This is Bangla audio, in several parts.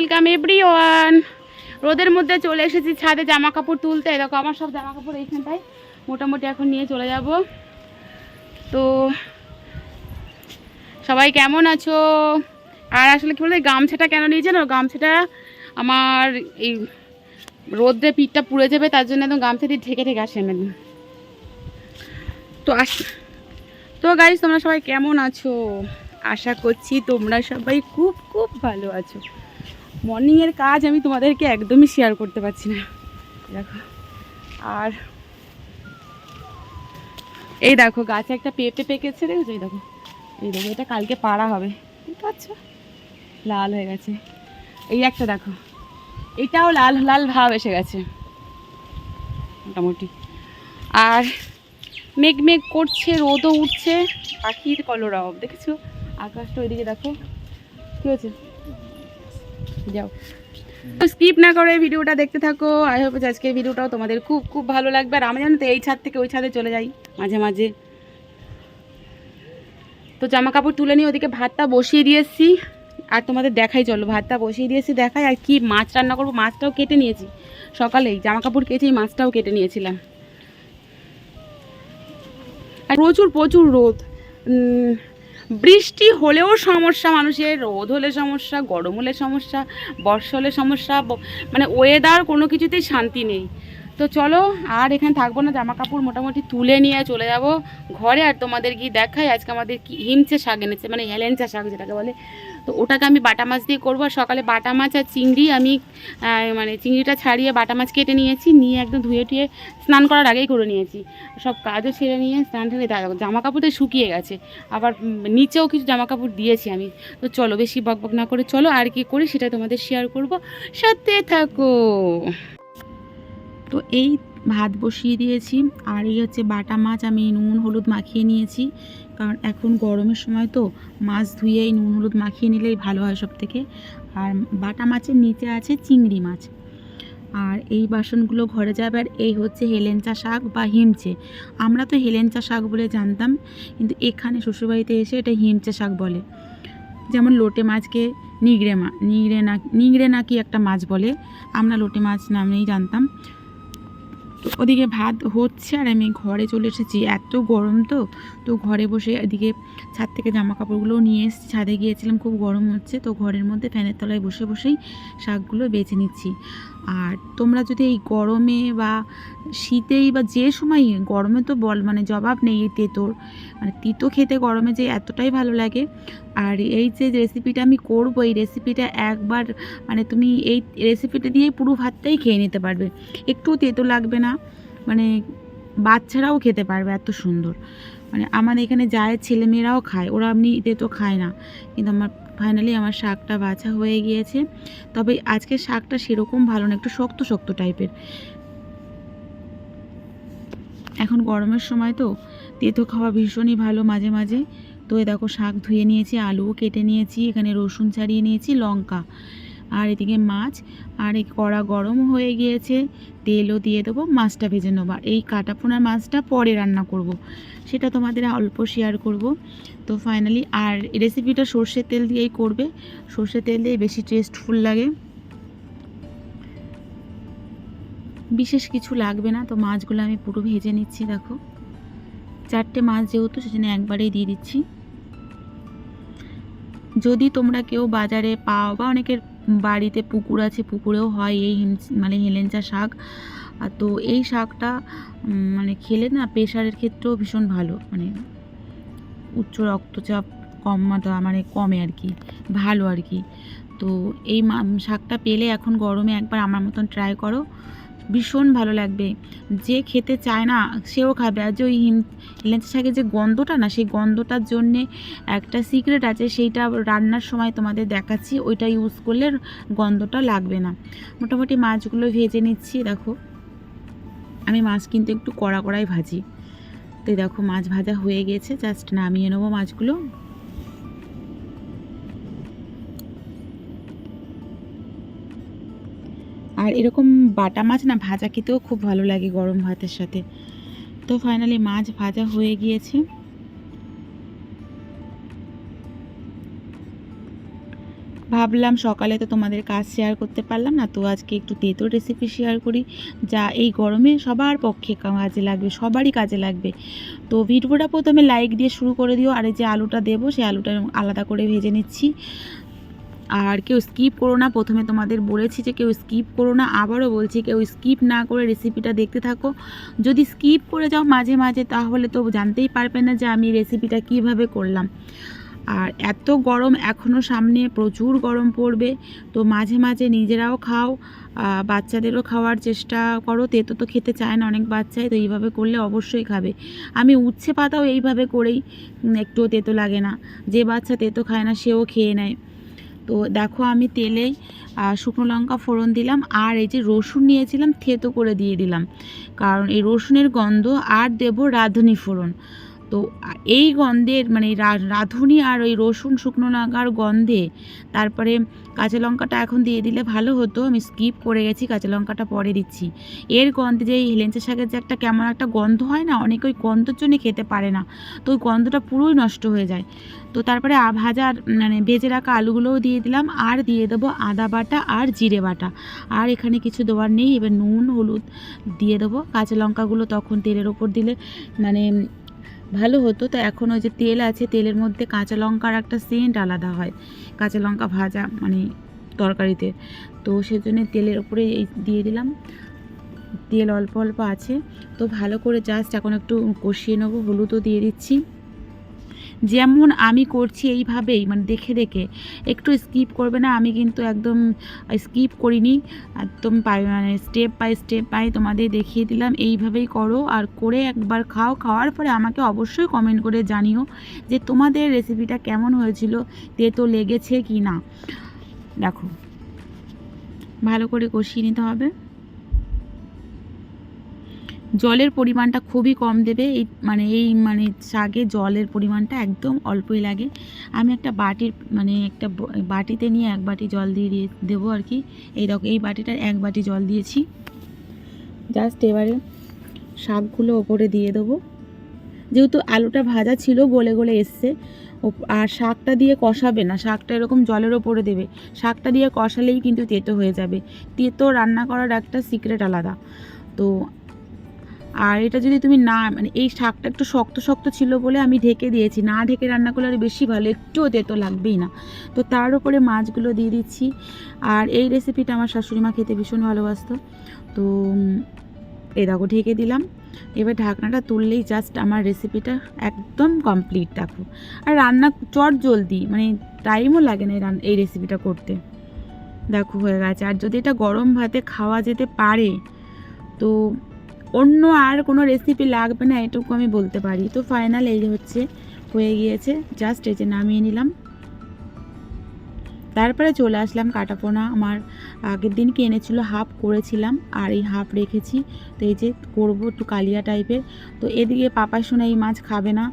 Welcome everyone. রোদের মধ্যে চলে এসেছি ছাদে জামা কাপড় তুলতে। দেখো আমার সব জামা কাপড় এইখানটায় মোটামুটি এখন নিয়ে চলে যাব। তো সবাই কেমন আছো? আর আসলে কি বলতো, গামছাটা কেন নিয়েছে না, গামছাটা আমার এই রোদ্রে পিঠটা পুড়ে যাবে, তার জন্য একদম গামছা দিয়ে ঢেকে ঢেকে আসে একদম। তো গাইস, তোমরা সবাই কেমন আছো? আশা করছি তোমরা সবাই খুব খুব ভালো আছো। মর্নিংয়ের কাজ আমি তোমাদেরকে একদমই শেয়ার করতে পারছি না। দেখো, আর এই দেখো গাছে একটা পেঁপে পেকেছে, দেখেছো? এই দেখো, এই দেখো, এটা কালকে পাড়া হবে, ঠিক আছে? লাল হয়ে গেছে। এই একটা দেখো, এটাও লাল লাল ভাব এসে গেছে মোটামুটি। আর মেঘ মেঘ করছে, রোদও উঠছে, পাখির কলরব দেখেছো? আকাশটা ওইদিকে দেখো, কি হয়েছে? যাও, স্কিপ না করে ভিডিওটা দেখতে থাকো। আই হোপ আজকে ভিডিওটাও তোমাদের খুব খুব ভালো লাগবে। আর আমি জানো তো এই ছাদ থেকে ওই ছাদে চলে যাই মাঝে মাঝে। তো জামা কাপড় তুলে নিয়ে ওদিকে ভাতটা বসিয়ে দিয়েছি, আর তোমাদের দেখাই, চলো ভাতটা বসিয়ে দিয়েছি দেখাই। আর কি মাছ রান্না করবো, মাছটাও কেটে নিয়েছি সকালেই, জামা কাপড় কেচেই মাছটাও কেটে নিয়েছিলাম। আর প্রচুর প্রচুর রোদ, বৃষ্টি হলেও সমস্যা মানুষের, রোদ হলে সমস্যা, গরম হলে সমস্যা, বর্ষা হলে সমস্যা, মানে ওয়েদার কোনো কিছুতেই শান্তি নেই। তো চলো আর এখানে থাকবো না, জামা কাপড় মোটামুটি তুলে নিয়ে চলে যাব ঘরে। আর তোমাদের গিয়ে দেখাই আজকে আমাদের কি হিমচে শাক এনেছে, মানে হেলেঞ্চা শাক যেটাকে বলে। তো ওটাকে আমি বাটা মাছ দিয়ে করবো। আর সকালে বাটা মাছ আর চিংড়ি আমি মানে চিংড়িটা ছাড়িয়ে বাটা মাছ কেটে নিয়েছি, নিয়ে একদম ধুয়ে টুয়ে স্নান করার আগেই করে নিয়েছি। সব কাজও সেরে নিয়ে স্নান টেনে জামা কাপড়টা শুকিয়ে গেছে, আবার নিচেও কিছু জামা কাপড় দিয়েছি আমি। তো চলো বেশি বকবক না করে চলো আর কি করি সেটা তোমাদের শেয়ার করব, সাথে থাকো। তো এই ভাত বসিয়ে দিয়েছি, আর এই হচ্ছে বাটা মাছ আমি নুন হলুদ মাখিয়ে নিয়েছি, কারণ এখন গরমের সময় তো মাছ ধুয়েই নুন হলুদ মাখিয়ে নিলেই ভালো হয় সব থেকে। আর বাটা মাছের নিচে আছে চিংড়ি মাছ। আর এই বাসনগুলো ঘরে যাবে। আর এই হচ্ছে হেলেঞ্চা শাক বা হিমচে। আমরা তো হেলেঞ্চা শাক বলে জানতাম, কিন্তু এখানে শ্বশুরবাড়িতে এসে এটা হিমচে শাক বলে। যেমন লোটে মাছকে নিংড়ে নাকি একটা মাছ বলে, আমরা লোটে মাছ নামেই জানতাম। তো ওদিকে ভাত হচ্ছে আর আমি ঘরে চলে এসেছি, এত গরম। তো ঘরে বসে এদিকে ছাদ থেকে জামা কাপড়গুলোও নিয়ে এসেছি, ছাদে গিয়েছিলাম, খুব গরম হচ্ছে, তো ঘরের মধ্যে ফ্যানের তলায় বসে বসেই শাকগুলো বেছে নিচ্ছি। আর তোমরা যদি এই গরমে বা শীতেই বা যে সময়, গরমে তো মানে জবাব নেই, এই তেঁতোর মানে তিতো খেতে গরমে যে এতটাই ভালো লাগে। আর এই যে রেসিপিটা আমি করবো, এই রেসিপিটা একবার মানে তুমি এই রেসিপিটা দিয়ে পুরো ভাতটাই খেয়ে নিতে পারবে, একটু তেতো লাগবে না, মানে বাচ্চারাও খেতে পারবে, এত সুন্দর। মানে আমার এখানে জায়ের ছেলেমেয়েরাও খায়, ওরা এমনি তেতো খায় না। কিন্তু ফাইনালি আমার শাকটা বাছা হয়ে গিয়েছে। তবে আজকে শাকটা সেরকম ভালো না, একটু শক্ত শক্ত টাইপের। এখন গরমের সময় তো তেতো খাওয়া ভীষণই ভালো মাঝে মাঝে। তো এই দেখো শাক ধুয়ে নিয়েছি, আলুও কেটে নিয়েছি, এখানে রসুন ছাড়িয়ে নিয়েছি, লঙ্কা, আর এদিকে মাছ। আর এই কড়া গরম হয়ে গিয়েছে, তেলও দিয়ে দেবো, মাছটা ভেজে নেবো। আর এই কাটাপোনার মাছটা পরে রান্না করব, সেটা তোমাদের অল্প শেয়ার করব। তো ফাইনালি আর রেসিপিটা সর্ষের তেল দিয়েই করবে, সর্ষের তেল দিয়ে বেশি টেস্টফুল লাগে, বিশেষ কিছু লাগবে না। তো মাছগুলো আমি পুরো ভেজে নিচ্ছি, দেখো 4টে মাছ যেহেতু সেজন্য একবারেই দিয়ে দিচ্ছি। যদি তোমরা কেউ বাজারে পাও বা অনেকের বাড়িতে পুকুর আছে, পুকুরেও হয় এই মানে হেলেঞ্চা শাক। আর তো এই শাকটা মানে খেলে না প্রেশারের ক্ষেত্রেও ভীষণ ভালো, মানে উচ্চ রক্তচাপ কমাটা মানে কমে আর কি, ভালো আর কি। তো এই শাকটা পেলে এখন গরমে একবার আমার মতন ট্রাই করো, ভীষণ ভালো লাগবে। যে খেতে চায় না সেও খাবে। আর যে ওই হেলেঞ্চা শাকের যে গন্ধটা না, সেই গন্ধটার জন্যে একটা সিক্রেট আছে, সেইটা রান্নার সময় তোমাদের দেখাচ্ছি, ওইটা ইউজ করলে গন্ধটা লাগবে না। মোটামুটি মাছগুলো ভেজে নিচ্ছি, দেখো আমি মাছ কিন্তু একটু কড়া কড়াই ভাজি। তো দেখো মাছ ভাজা হয়ে গেছে, জাস্ট নামিয়ে নেবো মাছগুলো। আর এরকম বাটা মাছ না ভাজা খেতেও খুব ভালো লাগে গরম ভাতের সাথে। তো ফাইনালি মাছ ভাজা হয়ে গিয়েছে। ভাবলাম সকালে তো তোমাদের কাজ শেয়ার করতে পারলাম না, তো আজকে একটু তেঁতুল রেসিপি শেয়ার করি, যা এই গরমে সবার পক্ষে কাজে লাগবে, সবারই কাজে লাগবে। তো ভিডিওটা প্রথমে লাইক দিয়ে শুরু করে দিও। আর এই যে আলুটা দেবো, সেই আলুটা আলাদা করে ভেজে নিচ্ছি। আর কেউ স্কিপ করো না, প্রথমে তোমাদের বলেছি যে কেউ স্কিপ করো না, আবারও বলছি কেউ স্কিপ না করে রেসিপিটা দেখতে থাকো। যদি স্কিপ করে যাও মাঝে মাঝে তাহলে তো জানতেই পারবে না যে আমি রেসিপিটা কিভাবে করলাম। আর এত গরম এখনও সামনে, প্রচুর গরম পড়বে, তো মাঝে মাঝে নিজেরাও খাও, বাচ্চাদেরও খাওয়ার চেষ্টা করো। তেতো তো খেতে চায় না অনেক বাচ্চাই, তো এইভাবে করলে অবশ্যই খাবে। আমি উচ্ছে পাতাও এইভাবে করেই, একটুও তেতো লাগে না, যে বাচ্চা তেতো খায় না সেও খেয়ে নেয়। তো দেখো আমি তেলেই শুকনো লঙ্কা ফোড়ন দিলাম, আর এই যে রসুন নিয়েছিলাম থেতো করে দিয়ে দিলাম, কারণ এই রসুনের গন্ধ। আর দেব রাঁধুনি ফোড়ন। তো এই গন্ধের মানে রাঁধুনি আর ওই রসুন শুকনো লঙ্কার গন্ধে তারপরে কাঁচা লঙ্কাটা এখন দিয়ে দিলে ভালো হতো, আমি স্কিপ করে গেছি, কাঁচা লঙ্কাটা পরে দিচ্ছি। এর গন্ধে যে হেলেঞ্চা শাকের যে একটা কেমন একটা গন্ধ হয় না, অনেকে ওই গন্ধের জন্য খেতে পারে না, তো ওই গন্ধটা পুরোই নষ্ট হয়ে যায়। তো তারপরে ভেজে রাখা আলুগুলোও দিয়ে দিলাম, আর দিয়ে দেবো আদা বাটা আর জিরে বাটা। আর এখানে কিছু দেওয়ার নেই। এবার নুন হলুদ দিয়ে দেবো। কাঁচা লঙ্কাগুলো তখন তেলের ওপর দিলে ভালো হতো। তো এখন ওই যে তেল আছে, তেলের মধ্যে কাঁচা লঙ্কার একটা সেন্ট আলাদা হয়, কাঁচা লঙ্কা ভাজা তরকারিতে। তো সেজন্য তেলের ওপরে এই দিয়ে দিলাম, তেল অল্প অল্প আছে। তো ভালো করে জাস্ট এখন একটু কষিয়ে নেবো। হলুদও দিয়ে দিচ্ছি, যেমন আমি করছি এইভাবেই, দেখে দেখে, একটু স্কিপ করবে না। আমি কিন্তু একদম স্কিপ করিনি, একদম স্টেপ বাই তোমাদের দেখিয়ে দিলাম। এইভাবেই করো, আর করে একবার খাও। খাওয়ার পরে আমাকে অবশ্যই কমেন্ট করে জানিও যে তোমাদের রেসিপিটা কেমন হয়েছিল, তেতো লেগেছে কি না। দেখো ভালো করে কষিয়ে নিতে হবে। জলের পরিমাণটা খুবই কম দেবে, এই শাকে জলের পরিমাণটা একদম অল্পই লাগে। আমি একটা বাটিতে নিয়ে 1 বাটি জল দিয়ে দেবো আর কি। এই বাটিটার 1 বাটি জল দিয়েছি। জাস্ট এবারে শাকগুলো ওপরে দিয়ে দেবো, যেহেতু আলুটা ভাজা ছিল গলে গলে এসছে। আর শাকটা দিয়ে কষাবে না, শাকটা এরকম জলের ওপরে দেবে। শাকটা দিয়ে কষালেই কিন্তু তেতো হয়ে যাবে। তেতো রান্না করার একটা সিক্রেট আলাদা। তো আর এটা যদি তুমি এই শাকটা একটু শক্ত শক্ত ছিল বলে আমি ঢেকে দিয়েছি, না ঢেকে রান্না করলে আরও বেশি ভালো, একটুও তেতো লাগবেই না। তো তার উপরে মাছগুলো দিয়ে দিচ্ছি। আর এই রেসিপিটা আমার শাশুড়িমা খেতে ভীষণ ভালোবাসতো। তো এই দেখো ঢেকে দিলাম। এবার ঢাকনাটা তুললেই জাস্ট আমার রেসিপিটা একদম কমপ্লিট। দেখো, আর রান্না জলদি, টাইমও লাগে না এই রেসিপিটা করতে। দেখো হয়ে গেছে। আর যদি এটা গরম ভাতে খাওয়া যেতে পারে তো অন্য আর কোনো রেসিপি লাগবে না, এটুকু আমি বলতে পারি। তো ফাইনাল এই হয়ে গিয়েছে, জাস্ট এই যে নামিয়ে নিলাম। তারপরে চলে আসলাম কাটাপোনা। আমার আগের দিন এনেছিল, হাফ করেছিলাম আর এই হাফ রেখেছি। তো এই যে করবো একটু কালিয়া টাইপের। তো এদিকে পাপা শোনা এই মাছ খাবে না,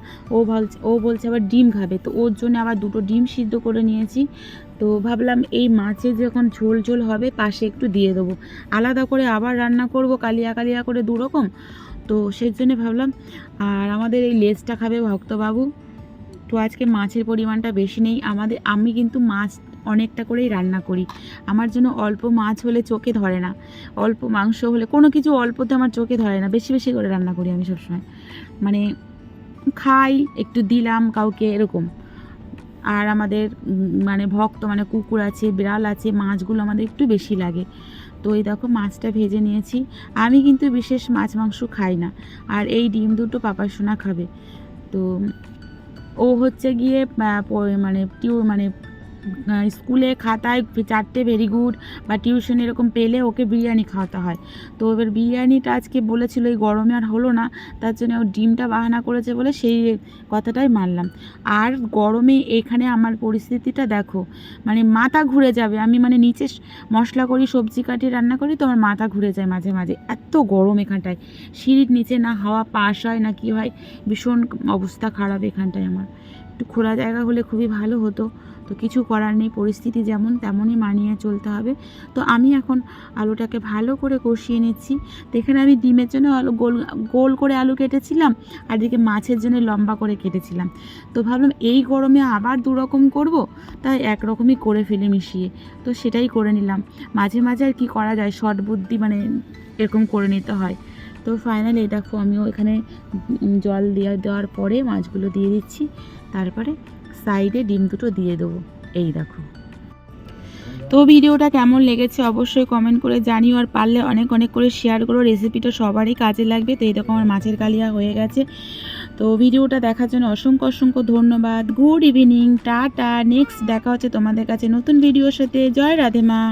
ও বলছে আবার ডিম খাবে, তো ওর জন্য আবার 2টো ডিম সিদ্ধ করে নিয়েছি। তো ভাবলাম এই মাছের যখন ঝোল ঝোল হবে পাশে একটু দিয়ে দেবো, আলাদা করে আবার রান্না করব কালিয়া কালিয়া করে 2 রকম। তো সেই জন্য ভাবলাম। আর আমাদের এই লেজটা খাবে ভক্তবাবু। তো আজকে মাছের পরিমাণটা বেশি নেই আমি কিন্তু মাছ অনেকটা করেই রান্না করি। আমার জন্য অল্প মাছ হলে চোখে ধরে না, অল্প মাংস হলে কোনো কিছু অল্পতে আমার চোখে ধরে না, বেশি বেশি করে রান্না করি আমি সবসময়। খাই একটু দিলাম কাউকে এরকম। আর আমাদের ভক্ত কুকুর আছে, বিড়াল আছে, মাছগুলো আমাদের একটু বেশি লাগে। তো এই দেখো মাছটা ভেজে নিয়েছি। আমি কিন্তু বিশেষ মাছ মাংস খাই না। আর এই ডিম 2টো পাপা সোনা খাবে। তো ও হচ্ছে গিয়ে স্কুলে খাতায় 4টে ভেরি গুড বা টিউশন এরকম পেলে ওকে বিরিয়ানি খাওয়াতে হয়। তো এবার বিরিয়ানিটা আজকে বলেছিল এই গরমে আর হলো না, তার জন্য ও ডিমটা বাহানা করেছে বলে সেই কথাটাই মানলাম। আর গরমে এখানে আমার পরিস্থিতিটা দেখো, মাথা ঘুরে যাবে। আমি নিচে মশলা করি, সবজি কাটি, রান্না করি, তো আমার মাথা ঘুরে যায় মাঝে মাঝে, এত গরম এখানটায়। সিঁড়ির নিচে না হাওয়া পাস হয় না কি হয়, ভীষণ অবস্থা খারাপ এখানটায় আমার। একটু খোলা জায়গা হলে খুবই ভালো হতো। তো কিছু করার নেই, পরিস্থিতি যেমন তেমনই মানিয়ে চলতে হবে। তো আমি এখন আলুটাকে ভালো করে কষিয়ে নিচ্ছি। তো এখানে আমি ডিমের জন্য আলু গোল গোল করে আলু কেটেছিলাম, আর এদিকে মাছের জন্য লম্বা করে কেটেছিলাম। তো ভাবলাম এই গরমে আবার দুরকম করব, তাই একরকমই করে ফেলে মিশিয়ে, তো সেটাই করে নিলাম। মাঝে মাঝে আর কি করা যায়, শর্ট বুদ্ধি মানে এরকম করে নিতে হয়। তো ফাইনালি এই দেখো আমিও এখানে জল দেওয়ার পরে মাছগুলো দিয়ে দিচ্ছি, তারপরে সাইডে ডিম দুটো দিয়ে দেবো। এই দেখো। তো ভিডিওটা কেমন লেগেছে অবশ্যই কমেন্ট করে জানিও, আর পারলে অনেক অনেক করে শেয়ার করো, রেসিপিটা সবারই কাজে লাগবে। তো এই দেখো আমার মাছের কালিয়া হয়ে গেছে। তো ভিডিওটা দেখার জন্য অসংখ্য অসংখ্য ধন্যবাদ। Good evening, tata. নেক্সট দেখা হচ্ছে তোমাদের কাছে নতুন ভিডিওর সাথে। জয় রাধে মা।